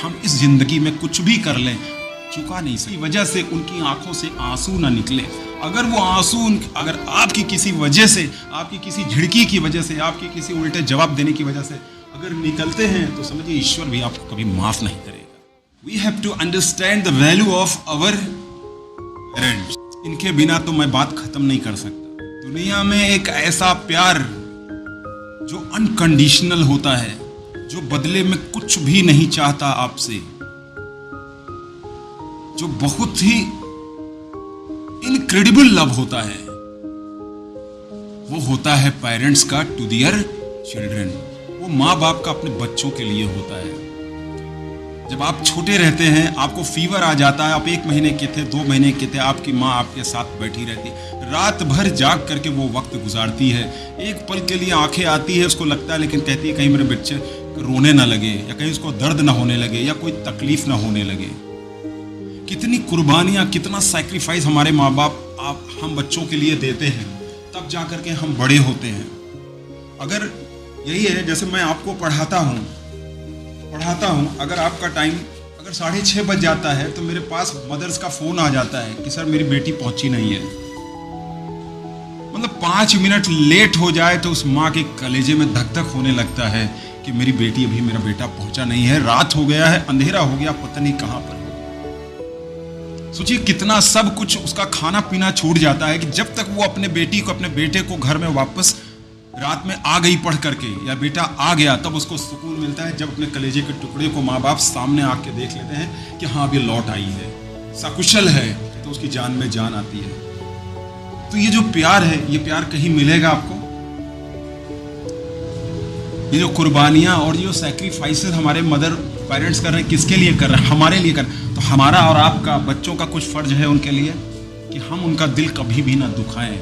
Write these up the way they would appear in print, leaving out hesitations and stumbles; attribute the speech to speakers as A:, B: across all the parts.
A: हम इस जिंदगी में कुछ भी कर लें, चुका नहीं सकते। वजह से उनकी आंखों से आंसू ना निकले। अगर वो आंसू अगर आपकी किसी वजह से, आपकी किसी झिड़की की वजह से, आपकी किसी उल्टे जवाब देने की वजह से अगर निकलते हैं, तो समझिए ईश्वर भी आपको कभी माफ नहीं करेगा। We have to understand the value of our parents. इनके बिना तो मैं बात खत्म नहीं कर सकता। दुनिया में एक ऐसा प्यार जो अनकंडीशनल होता है, जो बदले में कुछ भी नहीं चाहता आपसे, जो बहुत ही इनक्रेडिबल लव होता है, वो होता है पेरेंट्स का टू देयर चिल्ड्रन। वो माँ बाप का अपने बच्चों के लिए होता है। जब आप छोटे रहते हैं, आपको फीवर आ जाता है, आप 1 महीने के थे, 2 महीने के थे, आपकी माँ आपके साथ बैठी रहती, रात भर जाग करके वो वक्त गुजारती है। एक पल के लिए आंखें आती है, उसको लगता है, लेकिन कहती है कहीं मेरे बच्चे रोने ना लगे, या कहीं उसको दर्द ना होने लगे, या कोई तकलीफ ना होने लगे। कितनी कुर्बानियाँ, कितना सैक्रिफाइस हमारे माँ बाप हम बच्चों के लिए देते हैं, तब जा करके हम बड़े होते हैं। अगर यही है, जैसे मैं आपको पढ़ाता हूँ, अगर आपका टाइम अगर 6:30 बज जाता है, तो मेरे पास मदर्स का फोन आ जाता है कि सर मेरी बेटी पहुंची नहीं है। मतलब 5 मिनट लेट हो जाए तो उस माँ के कलेजे में धक धक होने लगता है कि मेरी बेटी, अभी मेरा बेटा पहुंचा नहीं है, रात हो गया है, अंधेरा हो गया, पता नहीं कहां पर। सोचिए कितना सब कुछ, उसका खाना पीना छूट जाता है कि जब तक वो अपने बेटी को, अपने बेटे को घर में वापस रात में आ गई पढ़ करके, या बेटा आ गया, तब उसको सुकून मिलता है जब अपने कलेजे के टुकड़े को माँ बाप सामने आके देख लेते हैं कि हाँ अभी लौट आई है, सकुशल है, तो उसकी जान में जान आती है। तो ये जो प्यार है, ये प्यार कहीं मिलेगा आपको? ये जो कुर्बानियां और ये जो सैक्रिफाइसेस हमारे मदर पेरेंट्स कर रहे हैं, किसके लिए कर रहे हैं? हमारे लिए कर रहे हैं। तो हमारा और आपका, बच्चों का कुछ फर्ज है उनके लिए कि हम उनका दिल कभी भी ना दुखाएं।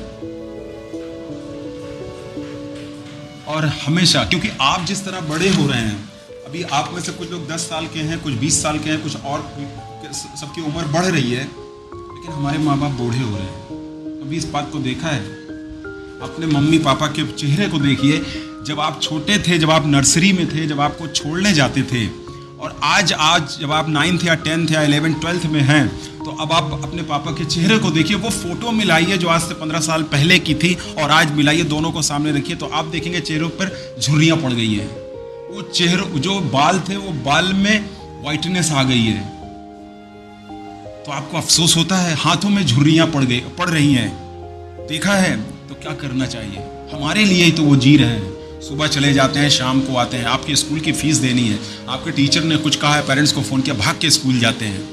A: और हमेशा, क्योंकि आप जिस तरह बड़े हो रहे हैं, अभी आप में से कुछ लोग 10 साल के हैं, कुछ 20 साल के हैं, कुछ और, सबकी उम्र बढ़ रही है, लेकिन हमारे माँ बाप बूढ़े हो रहे हैं। अभी इस बात को देखा है, अपने मम्मी पापा के चेहरे को देखिए। जब आप छोटे थे, जब आप नर्सरी में थे, जब आपको छोड़ने जाते थे, और आज जब आप 9th या 10th या 11th 12th में हैं, तो अब आप अपने पापा के चेहरे को देखिए। वो फोटो मिलाइए जो आज से 15 साल पहले की थी, और आज मिलाइए, दोनों को सामने रखिए, तो आप देखेंगे चेहरों पर झुर्रियाँ पड़ गई है। वो चेहरे, जो बाल थे, वो बाल में वाइटनेस आ गई है। तो आपको अफसोस होता है, हाथों में झुर्रियाँ पड़ रही हैं। देखा है? तो क्या करना चाहिए? हमारे लिए ही तो वो जी रहे हैं। सुबह चले जाते हैं, शाम को आते हैं, आपकी स्कूल की फीस देनी है, आपके टीचर ने कुछ कहा है, पेरेंट्स को फोन किया, भाग के स्कूल जाते हैं।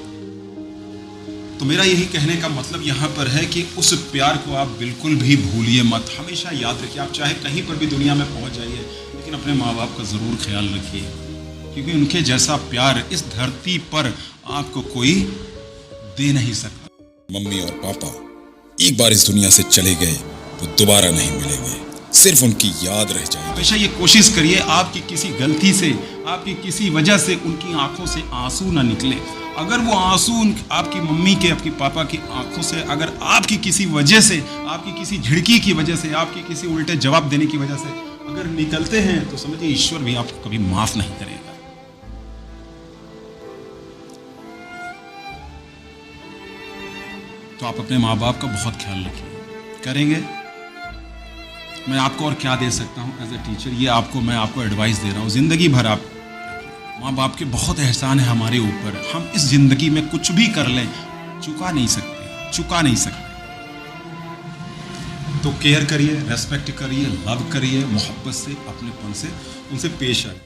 A: तो मेरा यही कहने का मतलब यहाँ पर है कि उस प्यार को आप बिल्कुल भी भूलिए मत। हमेशा याद रखिए, आप चाहे कहीं पर भी दुनिया में पहुँच जाइए, लेकिन अपने माँ बाप का ज़रूर ख्याल रखिए, क्योंकि उनके जैसा प्यार इस धरती पर आपको कोई दे नहीं सकता।
B: मम्मी और पापा एक बार इस दुनिया से चले गए तो दोबारा नहीं मिलेंगे, सिर्फ उनकी याद रह जाएगी।
A: हमेशा ये कोशिश करिए, आपकी किसी गलती से, आपकी किसी वजह से उनकी आंखों से आंसू ना निकले। अगर वो आंसू आपकी मम्मी के, आपकी पापा की आंखों से, अगर आपकी किसी वजह से, आपकी किसी झिड़की की वजह से, आपकी किसी उल्टे जवाब देने की वजह से अगर निकलते हैं, तो समझिए ईश्वर भी आपको कभी माफ नहीं करेगा। तो आप अपने माँ बाप का बहुत ख्याल रखिए। करेंगे? मैं आपको और क्या दे सकता हूँ एज ए टीचर, ये मैं आपको एडवाइस दे रहा हूँ। ज़िंदगी भर आप, माँ बाप के बहुत एहसान है हमारे ऊपर। हम इस ज़िंदगी में कुछ भी कर लें, चुका नहीं सकते। तो केयर करिए, रेस्पेक्ट करिए, लव करिए, मोहब्बत से, अपनेपन से उनसे पेश आए।